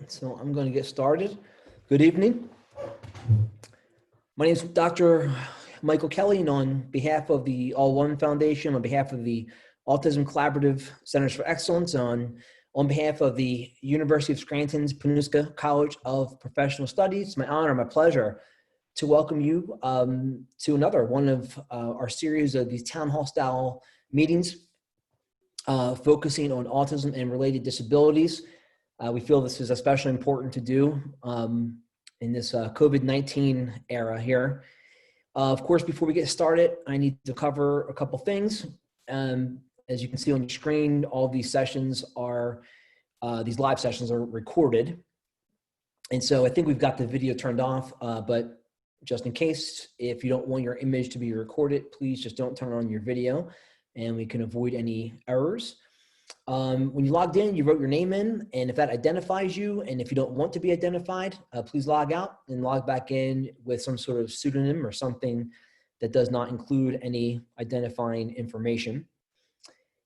So I'm going to get started. Good evening. My name is Dr. Michael Kelley, and on behalf of the All One Foundation, on behalf of the Autism Collaborative Centers for Excellence, on behalf of the University of Scranton's Panuska College of Professional Studies, it's my honor, my pleasure to welcome you to another one of our series of these town hall style meetings focusing on autism and related disabilities. We feel this is especially important to do in this COVID-19 era here. Of course, before we get started, I need to cover a couple things. As you can see on your screen, all of these sessions are, these live sessions are recorded. And so I think we've got the video turned off, but just in case, if you don't want your image to be recorded, please just don't turn on your video and we can avoid any errors. When you logged in, you wrote your name in, and if that identifies you, and if you don't want to be identified, please log out and log back in with some sort of pseudonym or something that does not include any identifying information.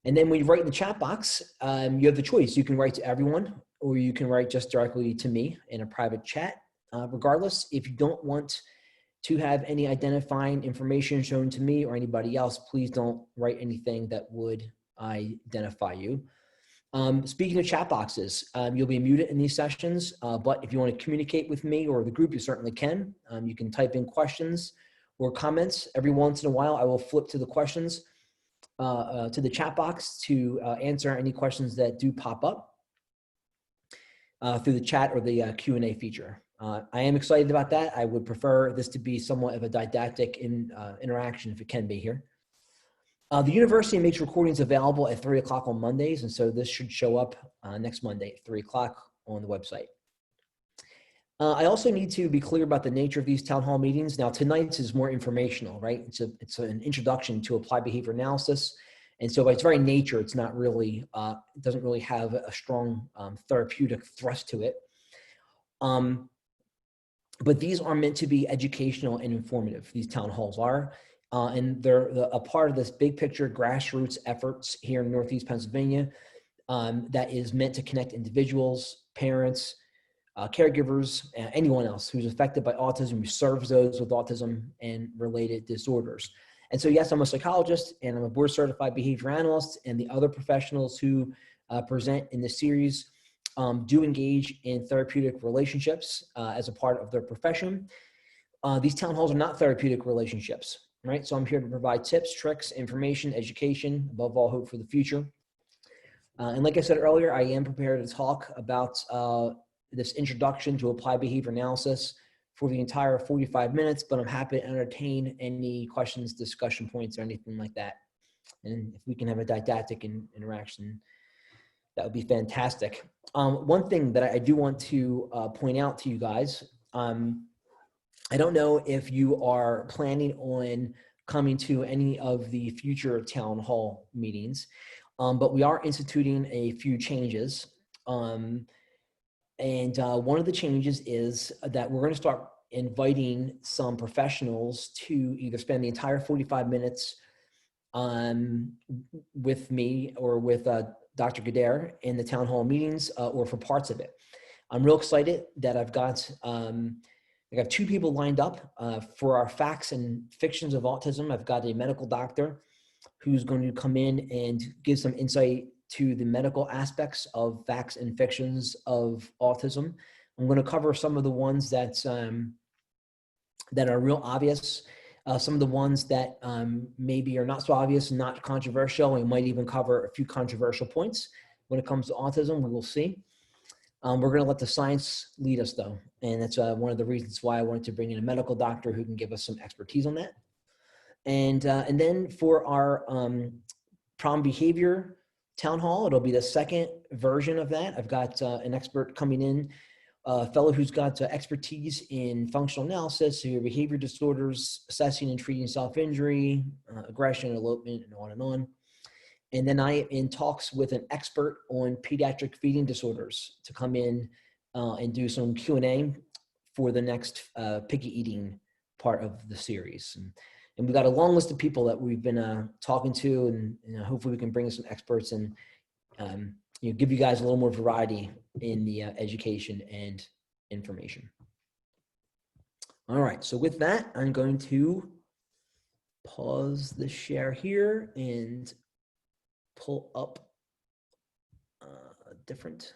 And then when you write in the chat box, you have the choice. You can write to everyone, or you can write just directly to me in a private chat. Regardless, if you don't want to have any identifying information shown to me or anybody else, please don't write anything that would identify you. Speaking of chat boxes, you'll be muted in these sessions, but if you want to communicate with me or the group, you certainly can. You can type in questions or comments. Every once in a while, I will flip to the questions, to the chat box to answer any questions that do pop up through the chat or the Q&A feature. I am excited about that. I would prefer this to be somewhat of a didactic interaction if it can be here. The university makes recordings available at 3 o'clock on Mondays, and so this should show up next Monday at 3 o'clock on the website. I also need to be clear about the nature of these town hall meetings. Now, tonight's is more informational, right? It's an introduction to applied behavior analysis, and so by its very nature, it's not really, it doesn't really have a strong therapeutic thrust to it. But these are meant to be educational and informative, these town halls are. And they're a part of this big picture grassroots efforts here in Northeast Pennsylvania that is meant to connect individuals, parents, caregivers, anyone else who's affected by autism, who serves those with autism and related disorders. And so, yes, I'm a psychologist and I'm a board certified behavior analyst, and the other professionals who present in this series do engage in therapeutic relationships as a part of their profession. These town halls are not therapeutic relationships, right? So I'm here to provide tips, tricks, information, education, above all, hope for the future. And like I said earlier, I am prepared to talk about this introduction to applied behavior analysis for the entire 45 minutes, but I'm happy to entertain any questions, discussion points, or anything like that. And if we can have a didactic interaction, that would be fantastic. One thing that I do want to point out to you guys, I don't know if you are planning on coming to any of the future town hall meetings, but we are instituting a few changes. And one of the changes is that we're going to start inviting some professionals to either spend the entire 45 minutes with me or with Dr. Gadare in the town hall meetings or for parts of it. I'm real excited that I've got two people lined up for our facts and fictions of autism. I've got a medical doctor who's going to come in and give some insight to the medical aspects of facts and fictions of autism. I'm going to cover some of the ones that are real obvious, some of the ones that maybe are not so obvious and not controversial. We might even cover a few controversial points when it comes to autism. We will see. We're going to let the science lead us, though, and that's one of the reasons why I wanted to bring in a medical doctor who can give us some expertise on that. And then for our problem behavior town hall, it'll be the second version of that. I've got an expert coming in, a fellow who's got expertise in functional analysis, severe behavior disorders, assessing and treating self-injury, aggression, elopement, and on and on. And then I am in talks with an expert on pediatric feeding disorders to come in and do some Q&A for the next picky eating part of the series. And we've got a long list of people that we've been talking to, and hopefully we can bring in some experts and give you guys a little more variety in the education and information. All right, so with that, I'm going to pause the share here and pull up a different,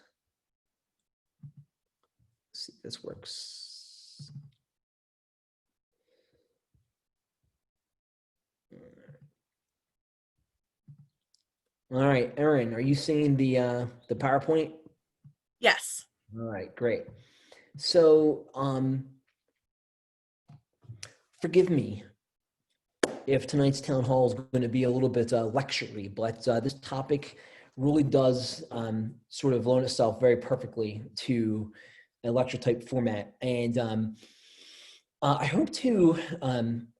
see if this works. All right, Erin, are you seeing the PowerPoint? Yes. All right, great. So forgive me if tonight's town hall is going to be a little bit lectury, but this topic really does sort of loan itself very perfectly to a lecture type format. And I hope to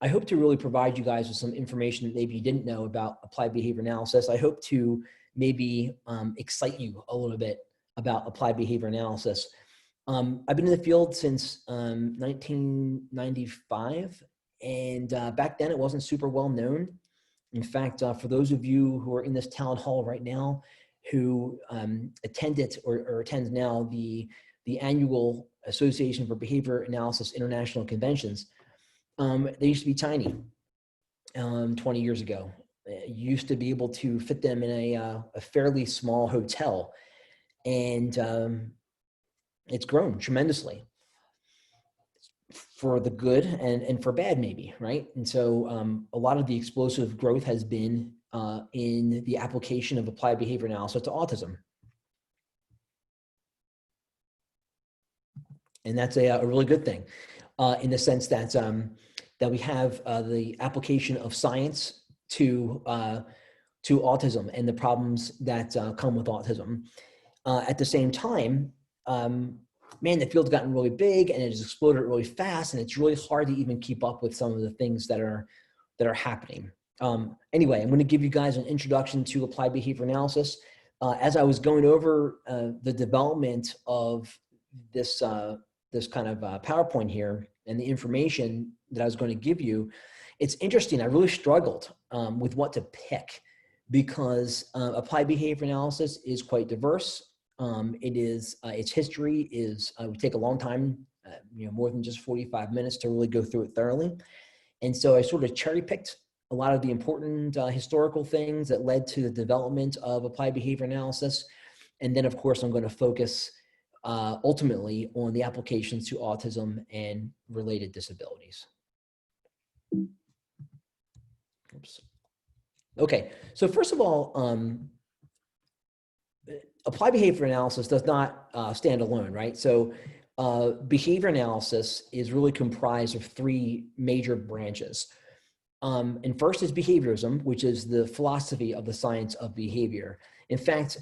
really provide you guys with some information that maybe you didn't know about applied behavior analysis. I hope to maybe excite you a little bit about applied behavior analysis. I've been in the field since 1995, and back then it wasn't super well known. In fact, for those of you who are in this town hall right now, who attended or attend now the annual Association for Behavior Analysis International Conventions, they used to be tiny 20 years ago. You used to be able to fit them in a fairly small hotel, and it's grown tremendously for the good and for bad, maybe, right? And so a lot of the explosive growth has been in the application of applied behavior analysis to autism. And that's a really good thing in the sense that, that we have the application of science to autism and the problems that come with autism. At the same time, man, the field's gotten really big and it has exploded really fast, and it's really hard to even keep up with some of the things that are happening. Anyway, I'm going to give you guys an introduction to applied behavior analysis. As I was going over the development of this this kind of PowerPoint here and the information that I was going to give you, it's interesting. I really struggled with what to pick because applied behavior analysis is quite diverse. It is its history is would take a long time, more than just 45 minutes to really go through it thoroughly. And so I sort of cherry picked a lot of the important historical things that led to the development of applied behavior analysis. And then, of course, I'm going to focus ultimately on the applications to autism and related disabilities. Oops. Okay, so first of all, applied behavior analysis does not stand alone, right? So behavior analysis is really comprised of three major branches. And first is behaviorism, which is the philosophy of the science of behavior. In fact,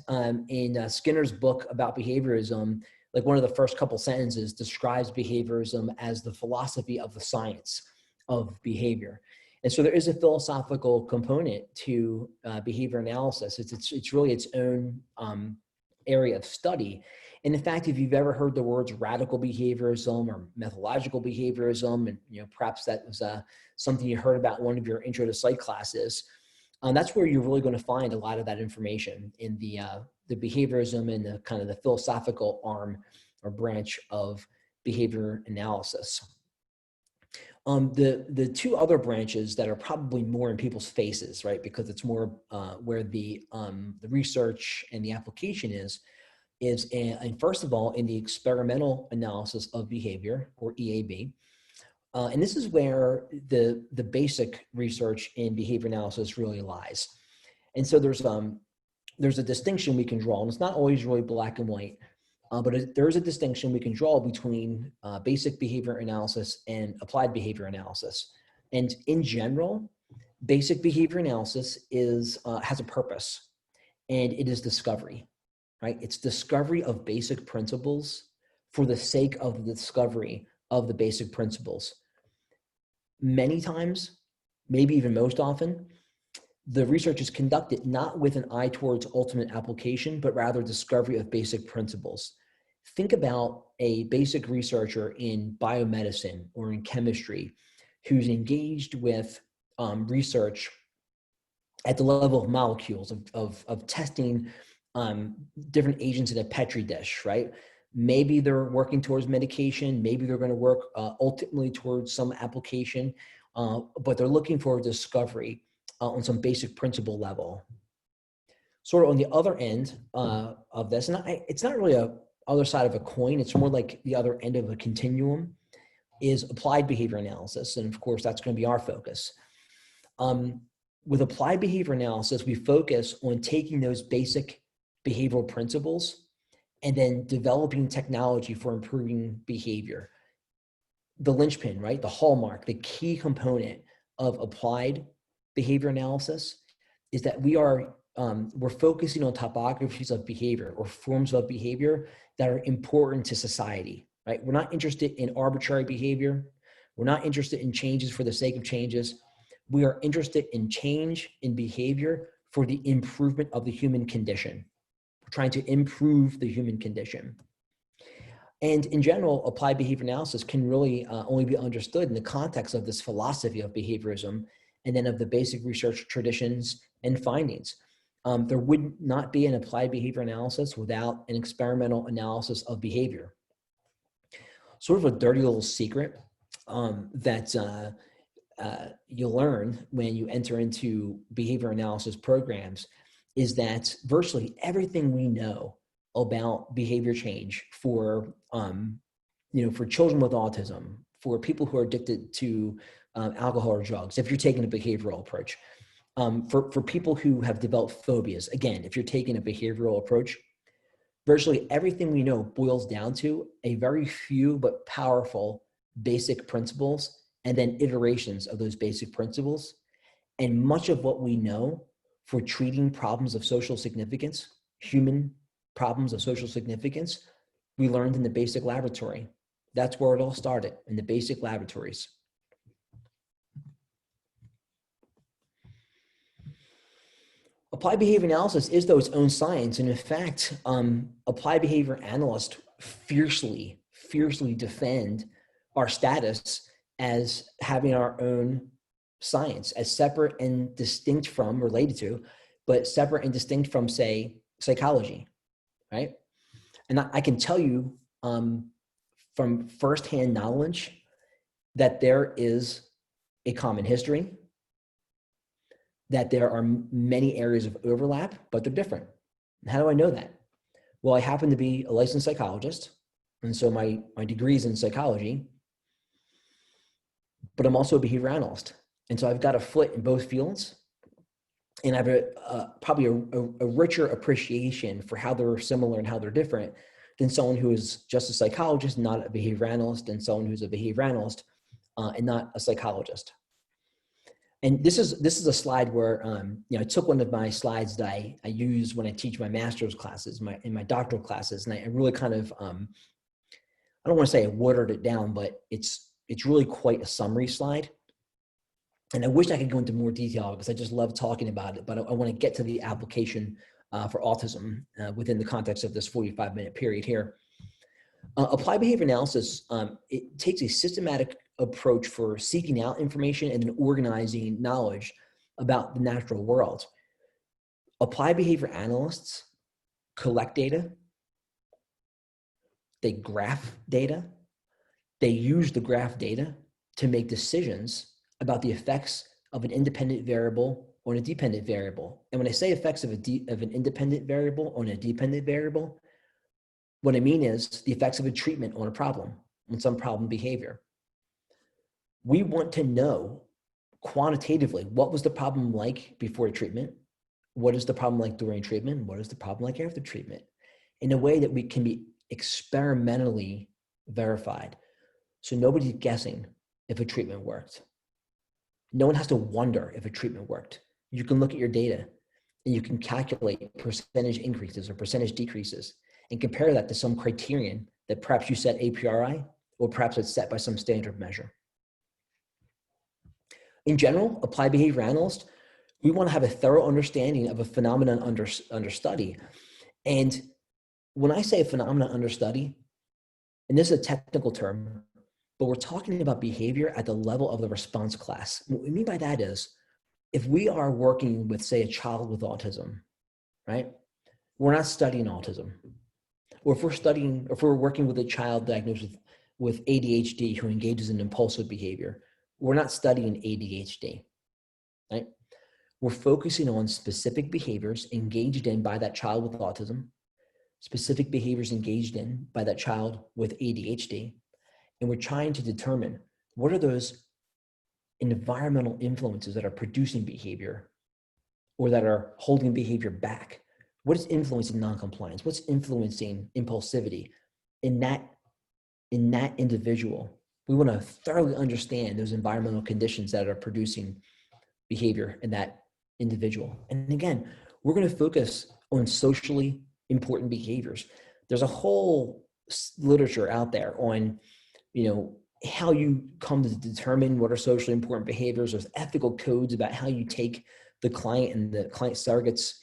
in Skinner's book about behaviorism, like one of the first couple sentences describes behaviorism as the philosophy of the science of behavior. And so there is a philosophical component to behavior analysis. It's really its own area of study. And in fact, if you've ever heard the words radical behaviorism or methodological behaviorism, and perhaps that was something you heard about in one of your intro to psych classes, that's where you're really going to find a lot of that information in the behaviorism and the kind of the philosophical arm or branch of behavior analysis. The two other branches that are probably more in people's faces, right, because it's more where the research and the application is and first of all, in the experimental analysis of behavior, or EAB. And this is where the basic research in behavior analysis really lies. And so there's a distinction we can draw, and it's not always really black and white, but there is a distinction we can draw between basic behavior analysis and applied behavior analysis. And in general, basic behavior analysis has a purpose, and it is discovery, right? It's discovery of basic principles for the sake of the discovery of the basic principles. Many times, maybe even most often, the research is conducted not with an eye towards ultimate application, but rather discovery of basic principles. Think about a basic researcher in biomedicine or in chemistry who's engaged with research at the level of molecules, of testing different agents in a petri dish, right? Maybe they're working towards medication. Maybe they're going to work ultimately towards some application, but they're looking for a discovery on some basic principle level. Sort of on the other end of this, and it's not really a other side of a coin. It's more like the other end of a continuum is applied behavior analysis. And of course, that's going to be our focus. With applied behavior analysis, we focus on taking those basic behavioral principles and then developing technology for improving behavior. The linchpin, right? The hallmark, the key component of applied behavior analysis is that we're focusing on topographies of behavior or forms of behavior that are important to society, right? We're not interested in arbitrary behavior. We're not interested in changes for the sake of changes. We are interested in change in behavior for the improvement of the human condition. We're trying to improve the human condition. And in general, applied behavior analysis can really only be understood in the context of this philosophy of behaviorism and then of the basic research traditions and findings. There would not be an applied behavior analysis without an experimental analysis of behavior. Sort of a dirty little secret that you learn when you enter into behavior analysis programs is that virtually everything we know about behavior change for children with autism, for people who are addicted to alcohol or drugs, if you're taking a behavioral approach, for people who have developed phobias, again, if you're taking a behavioral approach, virtually everything we know boils down to a very few but powerful basic principles and then iterations of those basic principles. And much of what we know for treating problems of social significance, human problems of social significance, we learned in the basic laboratory. That's where it all started, in the basic laboratories. Applied behavior analysis is though its own science. And in fact, applied behavior analysts fiercely defend our status as having our own science, as separate and distinct from, related to, but separate and distinct from, say, psychology, right? And I can tell you from firsthand knowledge that there is a common history, that there are many areas of overlap, but they're different. And how do I know that? Well, I happen to be a licensed psychologist, and so my degree is in psychology, but I'm also a behavior analyst. And so I've got a foot in both fields, and I have probably a richer appreciation for how they're similar and how they're different than someone who is just a psychologist, not a behavior analyst, and someone who's a behavior analyst and not a psychologist. And this is a slide where I took one of my slides that I use when I teach my master's classes, in my doctoral classes, and I really kind of I don't want to say I watered it down, but it's really quite a summary slide. And I wish I could go into more detail because I just love talking about it, but I want to get to the application for autism within the context of this 45-minute period here. Applied behavior analysis, it takes a systematic approach for seeking out information and then organizing knowledge about the natural world. Applied behavior analysts collect data, they graph data, they use the graph data to make decisions about the effects of an independent variable on a dependent variable. And when I say effects of an independent variable on a dependent variable, what I mean is the effects of a treatment on a problem, on some problem behavior. We want to know quantitatively what was the problem like before treatment, what is the problem like during treatment, what is the problem like after treatment, in a way that we can be experimentally verified. So nobody's guessing if a treatment worked. No one has to wonder if a treatment worked. You can look at your data and you can calculate percentage increases or percentage decreases and compare that to some criterion that perhaps you set a priori or perhaps it's set by some standard measure. In general, applied behavior analysts, we want to have a thorough understanding of a phenomenon under study. And when I say a phenomenon under study, and this is a technical term, but we're talking about behavior at the level of the response class. What we mean by that is, if we are working with, say, a child with autism, right? we're not studying autism. Or if we're working with a child diagnosed with ADHD who engages in impulsive behavior, we're not studying ADHD, right? We're focusing on specific behaviors engaged in by that child with autism, specific behaviors engaged in by that child with ADHD, and we're trying to determine what are those environmental influences that are producing behavior or that are holding behavior back. What is influencing noncompliance? What's influencing impulsivity in that individual? We want to thoroughly understand those environmental conditions that are producing behavior in that individual. And again, we're going to focus on socially important behaviors. There's a whole literature out there on, how you come to determine what are socially important behaviors. There's ethical codes about how you take the client and the client surrogate's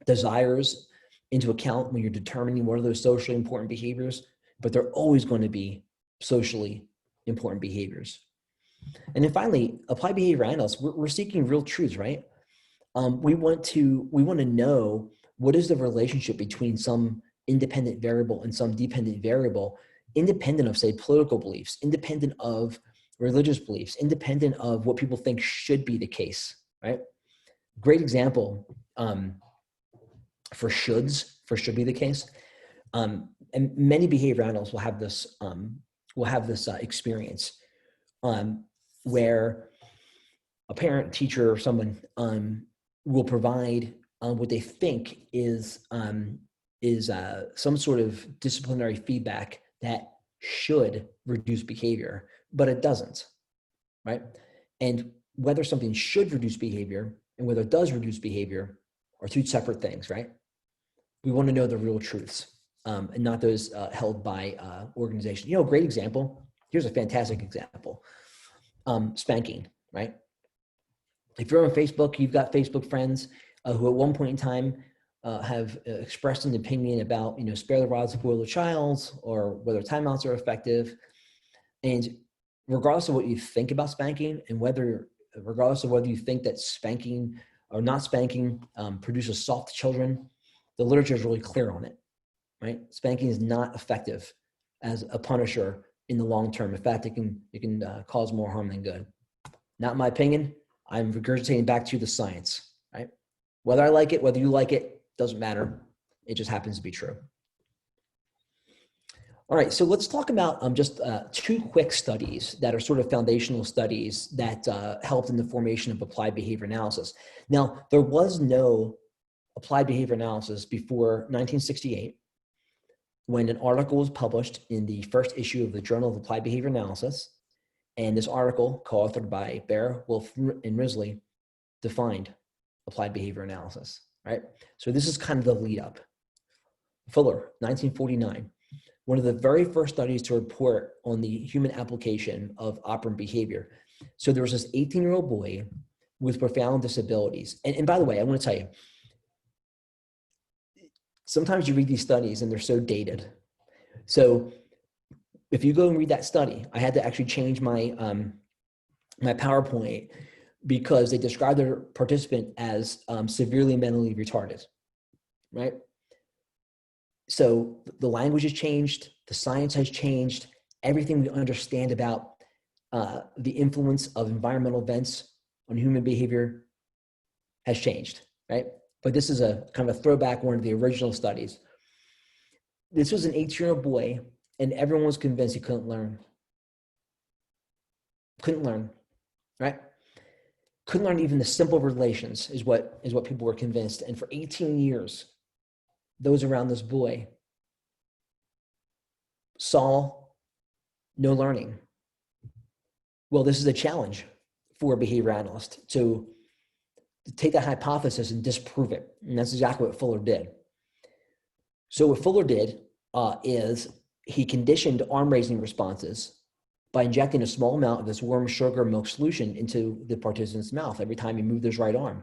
desires into account when you're determining what are those socially important behaviors, but they're always going to be socially important behaviors. And then finally, applied behavior analysts, we're seeking real truths, right? We want to know what is the relationship between some independent variable and some dependent variable, independent of, say, political beliefs, independent of religious beliefs, independent of what people think should be the case, right? Great example for should be the case. And many behavior analysts will have this experience where a parent, teacher, or someone will provide what they think is some sort of disciplinary feedback that should reduce behavior, but it doesn't, right? And whether something should reduce behavior and whether it does reduce behavior are two separate things, right? We want to know the real truths and not those held by organizations. Great example. Here's a fantastic example. Spanking, right? If you're on Facebook, you've got Facebook friends who at one point in time have expressed an opinion about, spare the rod, spoil the child, or whether timeouts are effective. And regardless of what you think about spanking and regardless of whether you think that spanking or not spanking produces soft children, the literature is really clear on it, right? Spanking is not effective as a punisher in the long term. In fact, it can cause more harm than good. Not my opinion. I'm regurgitating back to you the science, right? Whether I like it, whether you like it, doesn't matter. It just happens to be true. All right, so let's talk about just two quick studies that are sort of foundational studies that helped in the formation of applied behavior analysis. Now, there was no applied behavior analysis before 1968, when an article was published in the first issue of the Journal of Applied Behavior Analysis. And this article, co-authored by Baer, Wolf, and Risley, defined applied behavior analysis, right? So this is kind of the lead up. Fuller, 1949, one of the very first studies to report on the human application of operant behavior. So there was this 18-year-old boy with profound disabilities. And by the way, I want to tell you, sometimes you read these studies and they're so dated. So if you go and read that study, I had to actually change my my PowerPoint because they described their participant as severely mentally retarded, right? So the language has changed, the science has changed, everything we understand about the influence of environmental events on human behavior has changed, right? But this is a kind of a throwback, one of the original studies. This was an 18-year-old boy, and everyone was convinced he couldn't learn. Couldn't learn, right? Couldn't learn even the simple relations is what people were convinced. And for 18 years, those around this boy saw no learning. Well, this is a challenge for a behavior analyst to take that hypothesis and disprove it. And that's exactly what Fuller did. So what Fuller did is he conditioned arm-raising responses by injecting a small amount of this warm sugar milk solution into the participant's mouth every time he moved his right arm.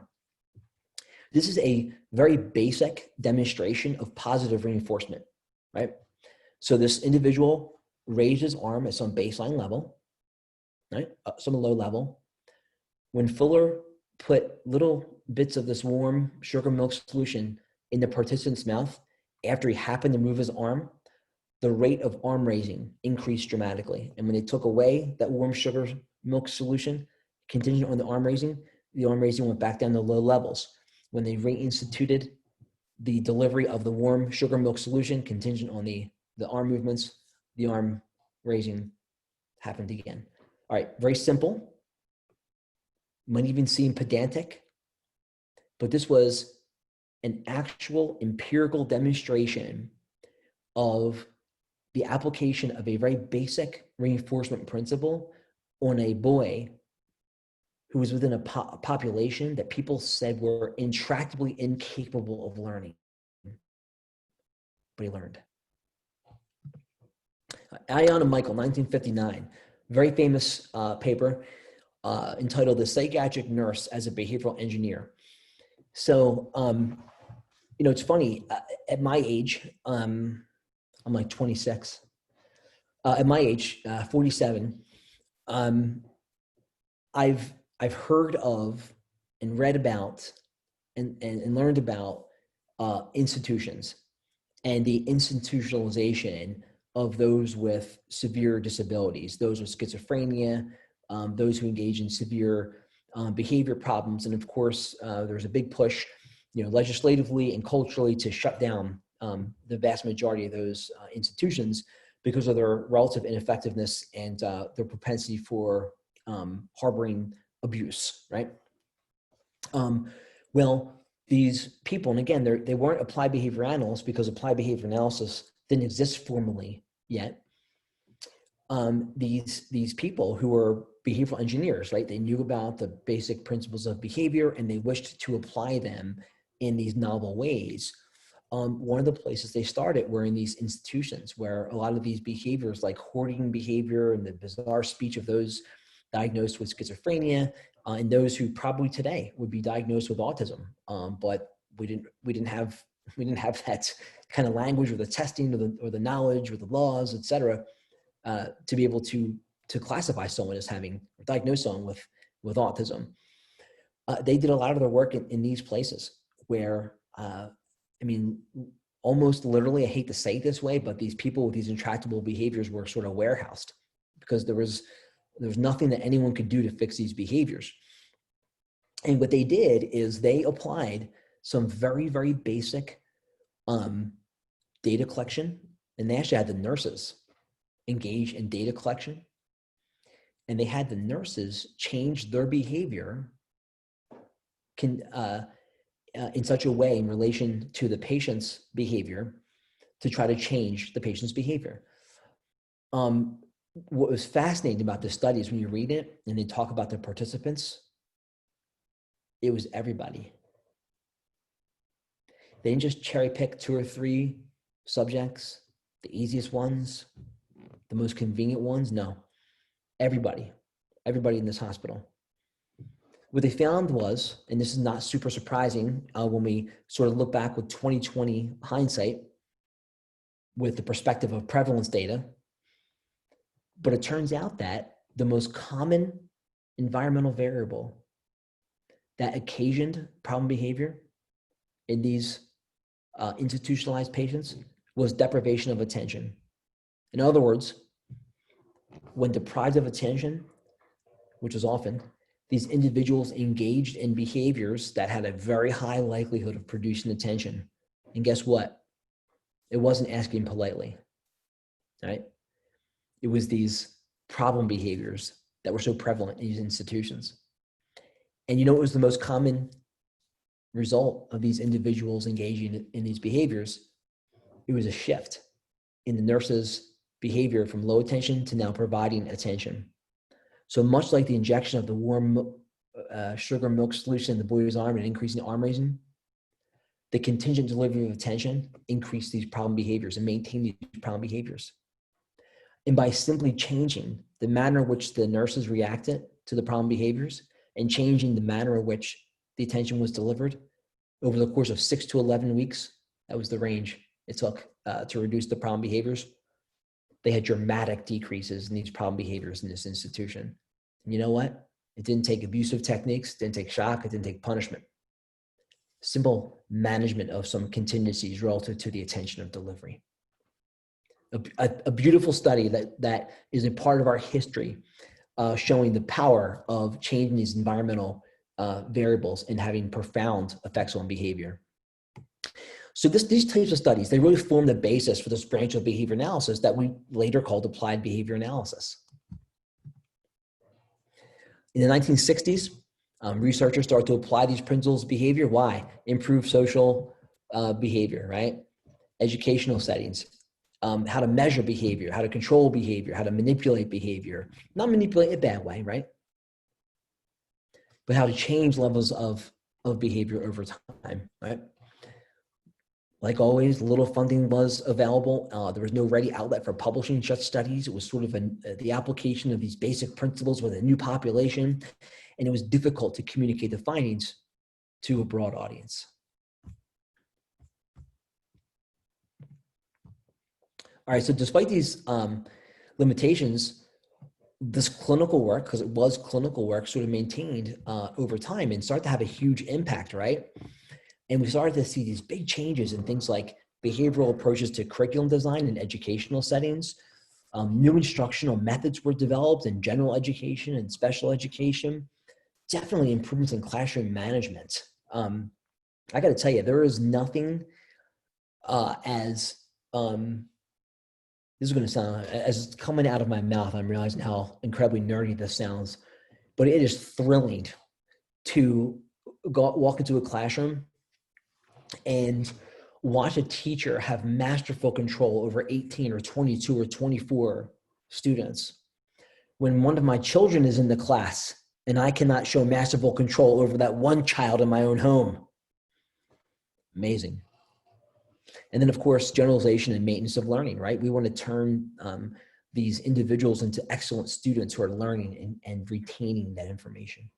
This is a very basic demonstration of positive reinforcement, right? So this individual raised his arm at some baseline level, right? Some low level. When Fuller put little bits of this warm sugar milk solution in the participant's mouth, after he happened to move his arm, the rate of arm raising increased dramatically. And when they took away that warm sugar milk solution, contingent on the arm raising went back down to low levels. When they reinstituted the delivery of the warm sugar milk solution, contingent on the arm movements, the arm raising happened again. All right, very simple. Might even seem pedantic, but this was an actual empirical demonstration of the application of a very basic reinforcement principle on a boy who was within a population that people said were intractably incapable of learning. But he learned. Ion and Michael, 1959, very famous paper entitled The Psychiatric Nurse as a Behavioral Engineer. So, it's funny, at my age, I'm like 26. At my age, 47, I've heard of and read about and learned about institutions and the institutionalization of those with severe disabilities, those with schizophrenia, those who engage in severe behavior problems. And of course, there's a big push, legislatively and culturally to shut down the vast majority of those institutions because of their relative ineffectiveness and their propensity for harboring abuse, right? Well, these people, and again, they weren't applied behavior analysts because applied behavior analysis didn't exist formally yet. These people who were behavioral engineers, right? They knew about the basic principles of behavior and they wished to apply them in these novel ways. One of the places they started were in these institutions where a lot of these behaviors like hoarding behavior and the bizarre speech of those diagnosed with schizophrenia and those who probably today would be diagnosed with autism. But we didn't have that kind of language or the testing or the knowledge or the laws, et cetera, to be able to classify someone as having or diagnose someone with autism. They did a lot of their work in these places where, almost literally, I hate to say it this way, but these people with these intractable behaviors were sort of warehoused because there was nothing that anyone could do to fix these behaviors. And what they did is they applied some very, very basic data collection, and they actually had the nurses engage in data collection, and they had the nurses change their behavior in such a way in relation to the patient's behavior to try to change the patient's behavior. What was fascinating about this study is when you read it and they talk about the participants, it was everybody. They didn't just cherry pick 2 or 3 subjects, the easiest ones, the most convenient ones. No, everybody in this hospital. What they found was, and this is not super surprising when we sort of look back with 2020 hindsight with the perspective of prevalence data, but it turns out that the most common environmental variable that occasioned problem behavior in these institutionalized patients was deprivation of attention. In other words, when deprived of attention, which is often, these individuals engaged in behaviors that had a very high likelihood of producing attention. And guess what? It wasn't asking politely, right? It was these problem behaviors that were so prevalent in these institutions. And what was the most common result of these individuals engaging in these behaviors? It was a shift in the nurse's behavior from low attention to now providing attention. So much like the injection of the warm sugar milk solution in the boy's arm and increasing arm raising, the contingent delivery of attention increased these problem behaviors and maintained these problem behaviors. And by simply changing the manner in which the nurses reacted to the problem behaviors and changing the manner in which the attention was delivered over the course of 6 to 11 weeks, that was the range it took to reduce the problem behaviors. They had dramatic decreases in these problem behaviors in this institution. And you know what? It didn't take abusive techniques, didn't take shock, it didn't take punishment. simple management of some contingencies relative to the attention of delivery. A beautiful study that is a part of our history, showing the power of changing these environmental variables and having profound effects on behavior. So these types of studies, they really form the basis for this branch of behavior analysis that we later called applied behavior analysis. In the 1960s, researchers started to apply these principles of behavior. Why? Improve social behavior, right? Educational settings, how to measure behavior, how to control behavior, how to manipulate behavior. Not manipulate in a bad way, right? But how to change levels of behavior over time, right? Like always, little funding was available. There was no ready outlet for publishing such studies. It was sort of the application of these basic principles with a new population, and it was difficult to communicate the findings to a broad audience. All right, so despite these limitations, this clinical work, because it was clinical work, sort of maintained over time and started to have a huge impact, right? And we started to see these big changes in things like behavioral approaches to curriculum design in educational settings. New instructional methods were developed in general education and special education. Definitely improvements in classroom management. I got to tell you, there is nothing this is going to sound, as it's coming out of my mouth, I'm realizing how incredibly nerdy this sounds, but it is thrilling to walk into a classroom and watch a teacher have masterful control over 18 or 22 or 24 students. When one of my children is in the class and I cannot show masterful control over that one child in my own home. Amazing. And then, of course, generalization and maintenance of learning, right? We want to turn these individuals into excellent students who are learning and retaining that information.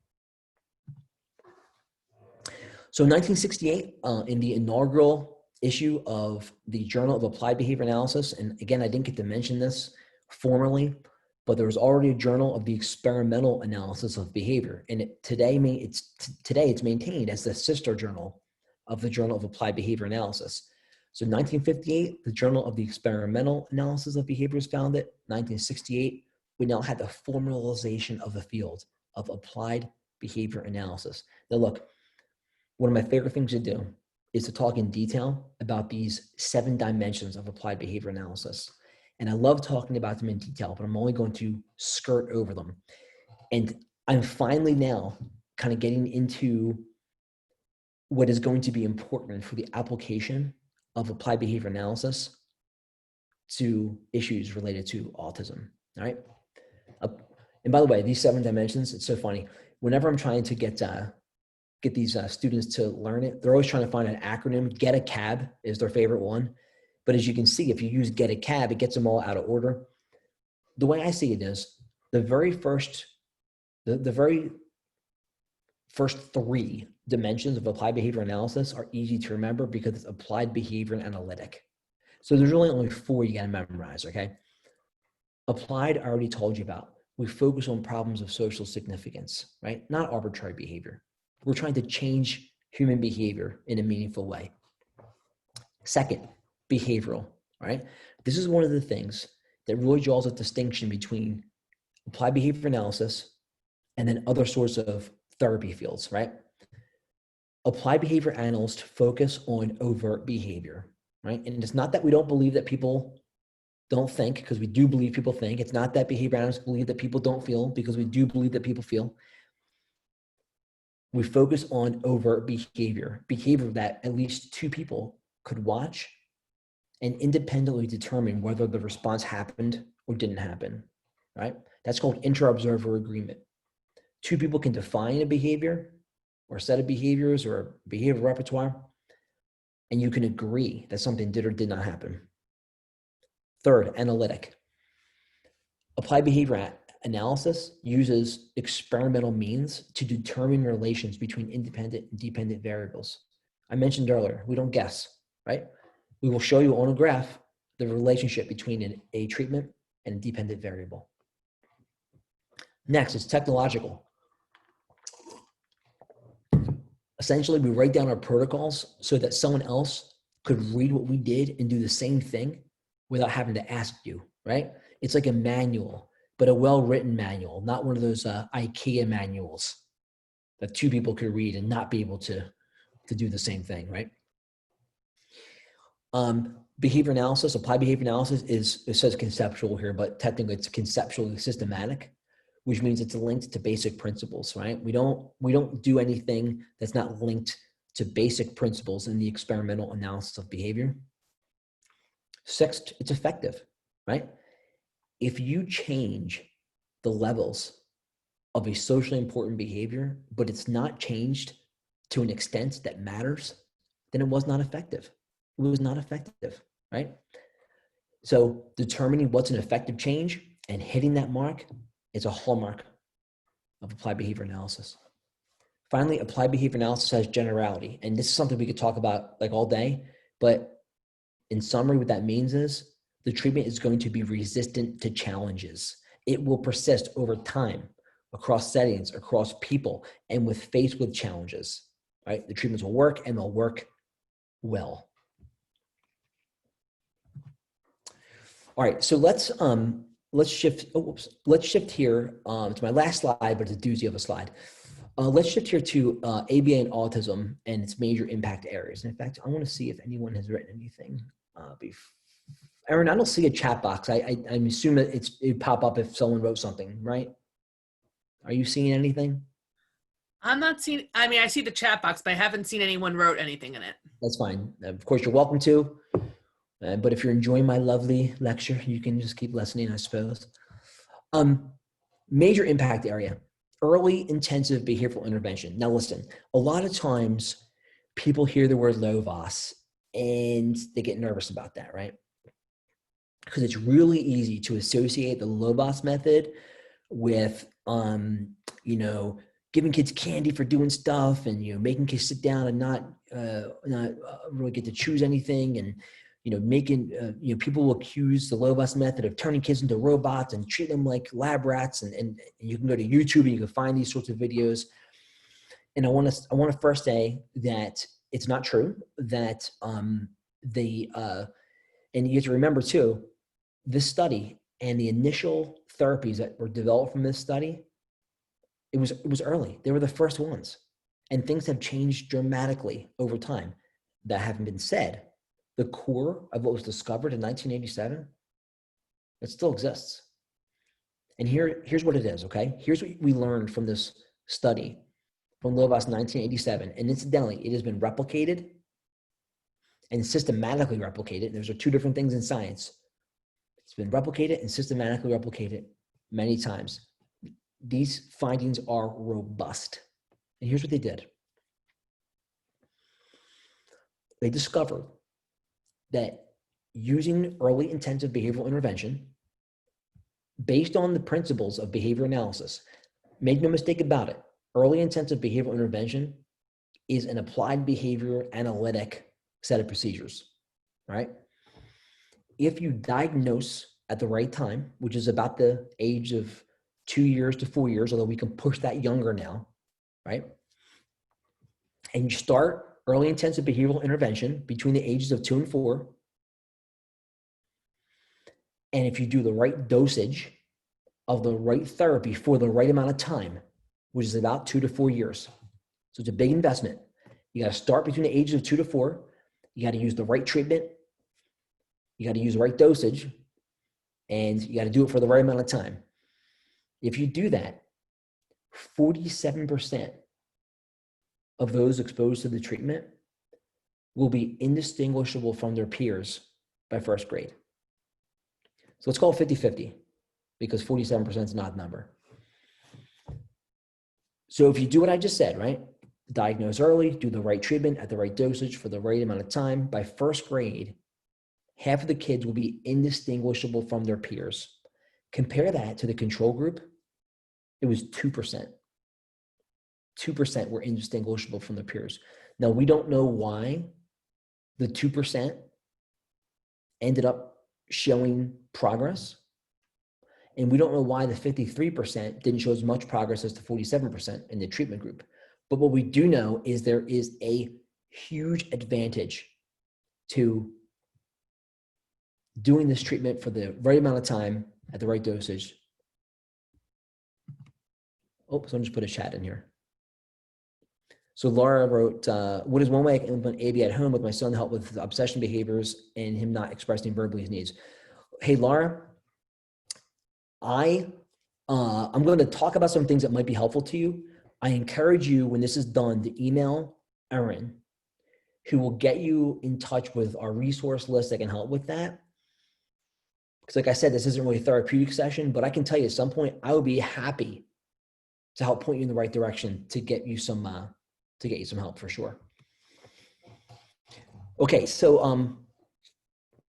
So in 1968, in the inaugural issue of the Journal of Applied Behavior Analysis, and again, I didn't get to mention this formally, but there was already a journal of the experimental analysis of behavior. And today it's maintained as the sister journal of the Journal of Applied Behavior Analysis. So in 1958, the Journal of the Experimental Analysis of Behavior was founded. 1968, we now had the formalization of the field of applied behavior analysis. Now look, one of my favorite things to do is to talk in detail about these 7 dimensions of applied behavior analysis. And I love talking about them in detail, but I'm only going to skirt over them. And I'm finally now kind of getting into what is going to be important for the application of applied behavior analysis to issues related to autism, all right? And by the way, these 7 dimensions, it's so funny. Whenever I'm trying to get these students to learn it, they're always trying to find an acronym. Get a cab is their favorite one. But as you can see, if you use get a cab, it gets them all out of order. The way I see it is the very first 3 dimensions of applied behavior analysis are easy to remember because it's applied behavior and analytic. So there's really only 4 you got to memorize, okay? Applied, I already told you about. We focus on problems of social significance, right? Not arbitrary behavior. We're trying to change human behavior in a meaningful way. Second, behavioral, right? This is one of the things that really draws a distinction between applied behavior analysis and then other sorts of therapy fields, right? Applied behavior analysts focus on overt behavior, right? And it's not that we don't believe that people don't think, because we do believe people think. It's not that behavior analysts believe that people don't feel, because we do believe that people feel. We focus on overt behavior that at least 2 people could watch and independently determine whether the response happened or didn't happen, right? That's called inter-observer agreement. 2 people can define a behavior or a set of behaviors or a behavior repertoire, and you can agree that something did or did not happen. Third, analytic. Applied behavior analysis uses experimental means to determine relations between independent and dependent variables. I mentioned earlier, we don't guess, right? We will show you on a graph the relationship between a treatment and a dependent variable. Next is technological. Essentially, we write down our protocols so that someone else could read what we did and do the same thing without having to ask you, right? It's like a manual, but a well-written manual, not one of those IKEA manuals that two people could read and not be able to do the same thing, right? Behavior analysis, applied behavior analysis it says conceptual here, but technically it's conceptually systematic, which means it's linked to basic principles, right? We don't do anything that's not linked to basic principles in the experimental analysis of behavior. Sixth, it's effective, right? If you change the levels of a socially important behavior, but it's not changed to an extent that matters, then it was not effective. It was not effective, right? So determining what's an effective change and hitting that mark is a hallmark of applied behavior analysis. Finally, applied behavior analysis has generality. And this is something we could talk about like all day, but in summary, what that means is the treatment is going to be resistant to challenges. It will persist over time, across settings, across people, and with faced with challenges, right? The treatments will work and they'll work well. All right, so let's shift. Let's shift here to my last slide, but it's a doozy of a slide. Let's shift here to ABA and autism and its major impact areas. And in fact, I want to see if anyone has written anything. Aaron, I don't see a chat box. I'm assuming it'd pop up if someone wrote something, right? Are you seeing anything? I'm not seeing. I mean, I see the chat box, but I haven't seen anyone wrote anything in it. That's fine. Of course, you're welcome to. But if you're enjoying my lovely lecture, you can just keep listening, I suppose. Major impact area, early intensive behavioral intervention. Now listen, a lot of times people hear the word LOVAS and they get nervous about that, right? Because it's really easy to associate the LOVAS method with, giving kids candy for doing stuff and, making kids sit down and not really get to choose anything, and making, people will accuse the LOVAS method of turning kids into robots and treat them like lab rats. And you can go to YouTube and you can find these sorts of videos. And I want to first say that it's not true that and you have to remember too, this study and the initial therapies that were developed from this study, it was early. They were the first ones, and things have changed dramatically over time. That having been said, the core of what was discovered in 1987, it still exists. And here's what it is, okay? Here's what we learned from this study from LOVAS 1987. And incidentally, it has been replicated and systematically replicated. Those are two different things in science. It's been replicated and systematically replicated many times. These findings are robust. And here's what they did. They discovered that using early intensive behavioral intervention based on the principles of behavior analysis, make no mistake about it, early intensive behavioral intervention is an applied behavior analytic set of procedures, right? If you diagnose at the right time, which is about the age of 2 years to 4 years, although we can push that younger now, right? And you start early intensive behavioral intervention between the ages of 2 and 4. And if you do the right dosage of the right therapy for the right amount of time, which is about 2 to 4 years. So it's a big investment. You got to start between the ages of 2 to 4. You got to use the right treatment. You got to use the right dosage, and you got to do it for the right amount of time. If you do that, 47% of those exposed to the treatment will be indistinguishable from their peers by first grade. So let's call it 50-50 because 47% is not a number. So if you do what I just said, right? Diagnose early, do the right treatment at the right dosage for the right amount of time, by first grade, half of the kids will be indistinguishable from their peers. Compare that to the control group. It was 2%. 2% were indistinguishable from their peers. Now, we don't know why the 2% ended up showing progress. And we don't know why the 53% didn't show as much progress as the 47% in the treatment group. But what we do know is there is a huge advantage to doing this treatment for the right amount of time at the right dosage. Oh, someone just put a chat in here. So Laura wrote, what is one way I can implement AB at home with my son to help with obsession behaviors and him not expressing verbally his needs? Hey, Laura, I'm going to talk about some things that might be helpful to you. I encourage you, when this is done, to email Erin, who will get you in touch with our resource list that can help with that. Because like I said, this isn't really a therapeutic session, but I can tell you at some point, I would be happy to help point you in the right direction to get you some help for sure. Okay, so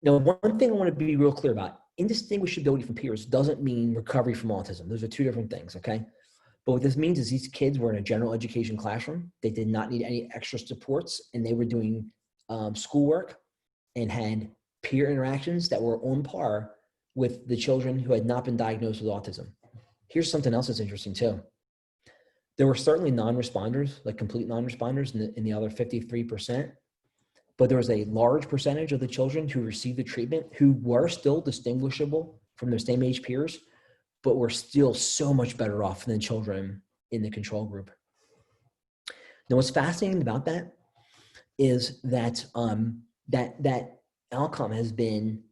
now one thing I want to be real clear about: indistinguishability from peers doesn't mean recovery from autism. Those are two different things, okay? But what this means is these kids were in a general education classroom. They did not need any extra supports, and they were doing schoolwork and had peer interactions that were on par with the children who had not been diagnosed with autism. Here's something else that's interesting too. There were certainly non-responders, like complete non-responders in the other 53%, but there was a large percentage of the children who received the treatment who were still distinguishable from their same age peers, but were still so much better off than children in the control group. Now, what's fascinating about that is that that outcome has been,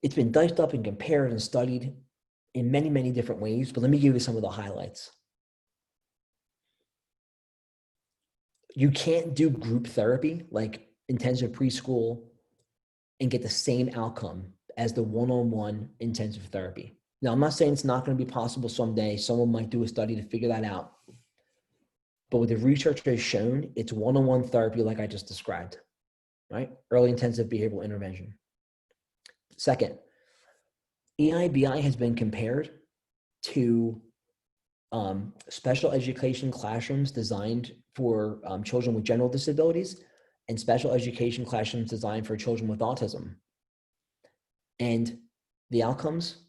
it's been diced up and compared and studied in many, many different ways, but let me give you some of the highlights. You can't do group therapy like intensive preschool and get the same outcome as the one-on-one intensive therapy. Now, I'm not saying it's not going to be possible someday. Someone might do a study to figure that out. But what the research has shown, it's one-on-one therapy like I just described, right? Early intensive behavioral intervention. Second, EIBI has been compared to special education classrooms designed for children with general disabilities and special education classrooms designed for children with autism. And the outcomes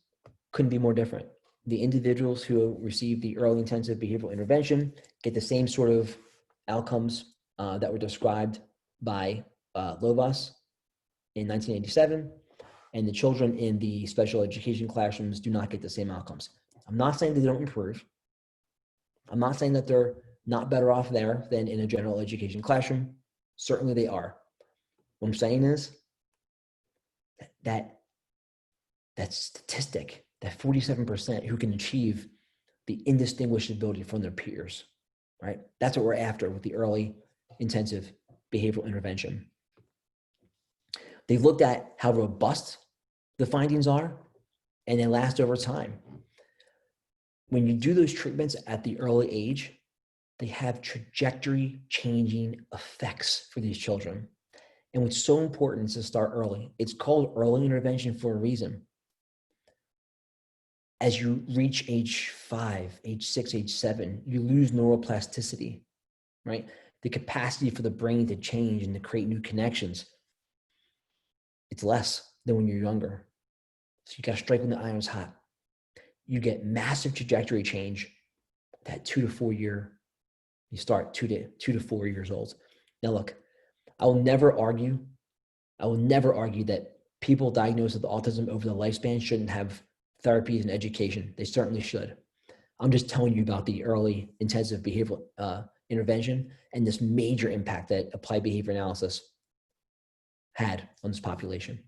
couldn't be more different. The individuals who receive the early intensive behavioral intervention get the same sort of outcomes that were described by Lovas in 1987, and the children in the special education classrooms do not get the same outcomes. I'm not saying they don't improve. I'm not saying that they're not better off there than in a general education classroom. Certainly they are. What I'm saying is that statistic, that 47% who can achieve the indistinguishability from their peers, right? That's what we're after with the early intensive behavioral intervention. They've looked at how robust the findings are, and they last over time. When you do those treatments at the early age, they have trajectory changing effects for these children. And what's so important is to start early. It's called early intervention for a reason. As you reach age 5, age 6, age 7, you lose neuroplasticity, right? The capacity for the brain to change and to create new connections. It's less than when you're younger. So you got to strike when the iron's hot. You get massive trajectory change that 2 to 4 year. You start 2 to 4 years old. Now look, I will never argue that people diagnosed with autism over the lifespan shouldn't have therapies and education. They certainly should. I'm just telling you about the early intensive behavioral intervention and this major impact that applied behavior analysis had on this population.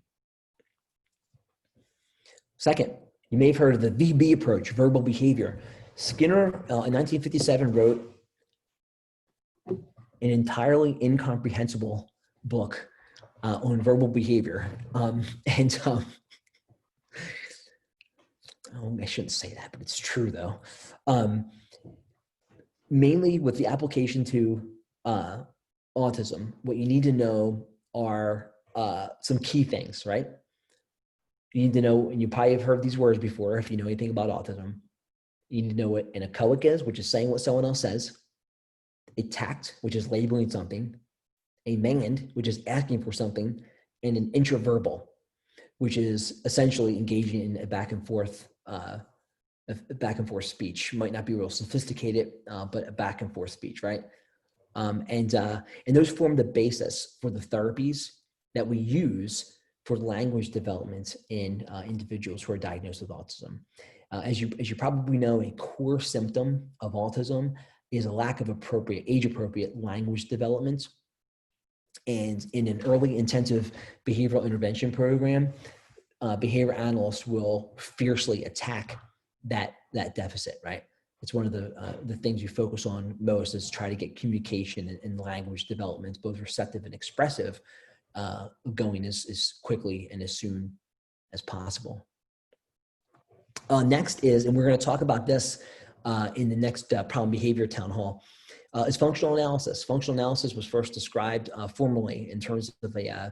Second, you may have heard of the VB approach, verbal behavior. Skinner in 1957 wrote an entirely incomprehensible book on verbal behavior. I shouldn't say that, but it's true though. Mainly with the application to autism, what you need to know are some key things, right? You need to know, and you probably have heard these words before if you know anything about autism. You need to know what an echoic is, which is saying what someone else says. A tact, which is labeling something. A mand, which is asking for something. And an intraverbal, which is essentially engaging in a back and forth a back and forth speech. Might not be real sophisticated, but a back and forth speech, right? And those form the basis for the therapies that we use for language development in individuals who are diagnosed with autism. As you probably know, a core symptom of autism is a lack of age-appropriate language development. And in an early intensive behavioral intervention program, behavior analysts will fiercely attack that deficit, right? It's one of the things you focus on most, is try to get communication and language development, both receptive and expressive, going as quickly and as soon as possible. Next is, and we're going to talk about this in the next problem behavior town hall, is functional analysis. Functional analysis was first described formally in terms of an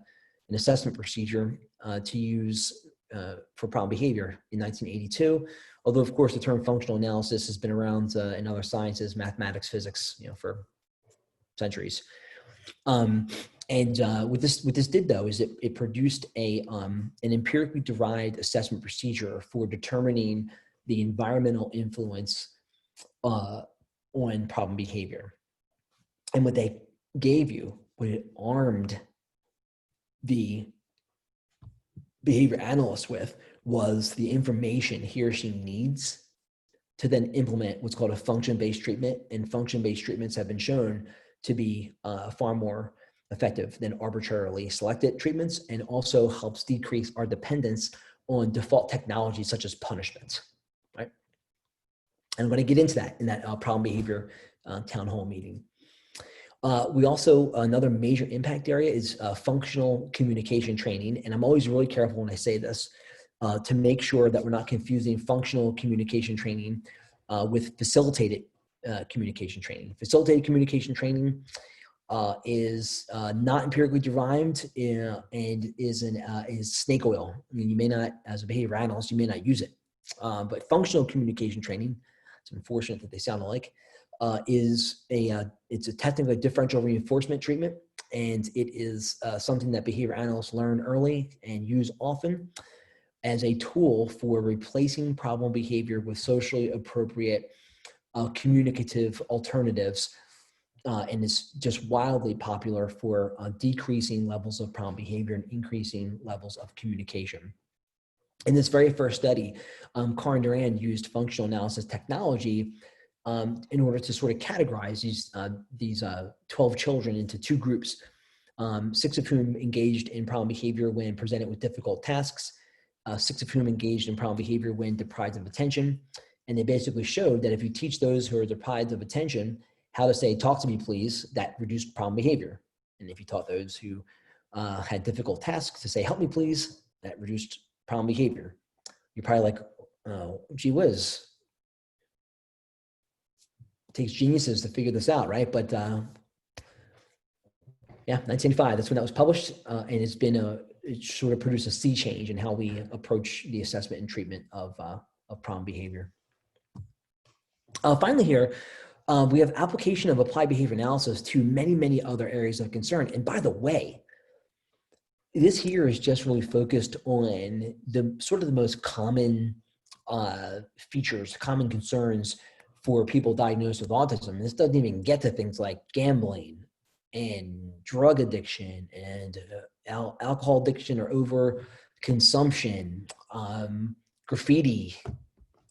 assessment procedure to use for problem behavior in 1982. Although, of course, the term functional analysis has been around in other sciences, mathematics, physics, for centuries. What this did, though, is it produced an empirically derived assessment procedure for determining the environmental influence on problem behavior. And what they gave you, what it armed the behavior analyst with, was the information he or she needs to then implement what's called a function-based treatment. And function-based treatments have been shown to be far more effective than arbitrarily selected treatments, and also helps decrease our dependence on default technologies such as punishment, right? And I'm going to get into that in that problem behavior town hall meeting. We also, another major impact area is functional communication training. And I'm always really careful when I say this to make sure that we're not confusing functional communication training with facilitated communication training. Facilitated communication training is not empirically derived and is snake oil. I mean, you may not, as a behavior analyst, you may not use it. But functional communication training, it's unfortunate that they sound alike, it's a technically differential reinforcement treatment, and it is something that behavior analysts learn early and use often as a tool for replacing problem behavior with socially appropriate communicative alternatives, and it's just wildly popular for decreasing levels of problem behavior and increasing levels of communication. In this very first study, Carr and Duran used functional analysis technology in order to sort of categorize these 12 children into two groups, 6 of whom engaged in problem behavior when presented with difficult tasks, 6 of whom engaged in problem behavior when deprived of attention. And they basically showed that if you teach those who are deprived of attention how to say, "Talk to me, please," that reduced problem behavior. And if you taught those who had difficult tasks to say, "Help me, please," that reduced problem behavior. You're probably like, "Oh, gee whiz. It takes geniuses to figure this out," right? But yeah, 1985, that's when that was published. And it sort of produced a sea change in how we approach the assessment and treatment of problem behavior. Finally here, we have application of applied behavior analysis to many, many other areas of concern. And by the way, this here is just really focused on the sort of the most common features, common concerns for people diagnosed with autism. This doesn't even get to things like gambling and drug addiction and alcohol addiction or over consumption, graffiti,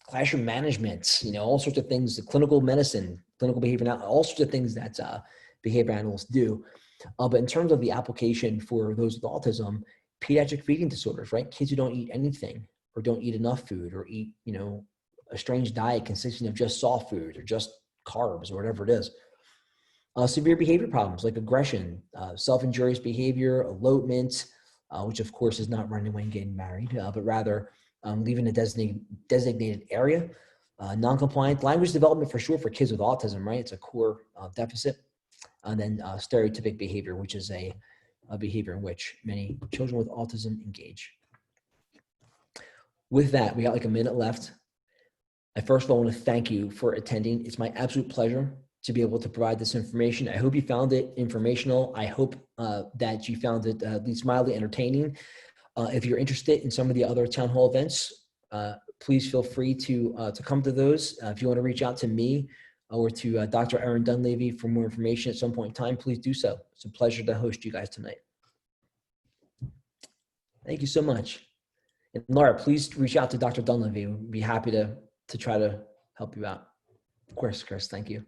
classroom management, all sorts of things, the clinical medicine, clinical behavior, all sorts of things that behavior analysts do. But in terms of the application for those with autism, pediatric feeding disorders, right? Kids who don't eat anything or don't eat enough food or eat, a strange diet consisting of just soft food or just carbs or whatever it is. Severe behavior problems like aggression, self-injurious behavior, elopement, which of course is not running away and getting married, but rather leaving a designated area, non-compliant language development for sure for kids with autism, right? It's a core deficit. And then stereotypic behavior, which is a behavior in which many children with autism engage. With that, we got like a minute left. I first of all want to thank you for attending. It's my absolute pleasure to be able to provide this information. I hope you found it informational. I hope that you found it at least mildly entertaining. If you're interested in some of the other town hall events, please feel free to come to those. If you want to reach out to me or to Dr. Erin Dunleavy for more information at some point in time, please do so. It's a pleasure to host you guys tonight. Thank you so much. And Laura, please reach out to Dr. Dunleavy. We'd be happy to try to help you out. Of course, Chris. Thank you.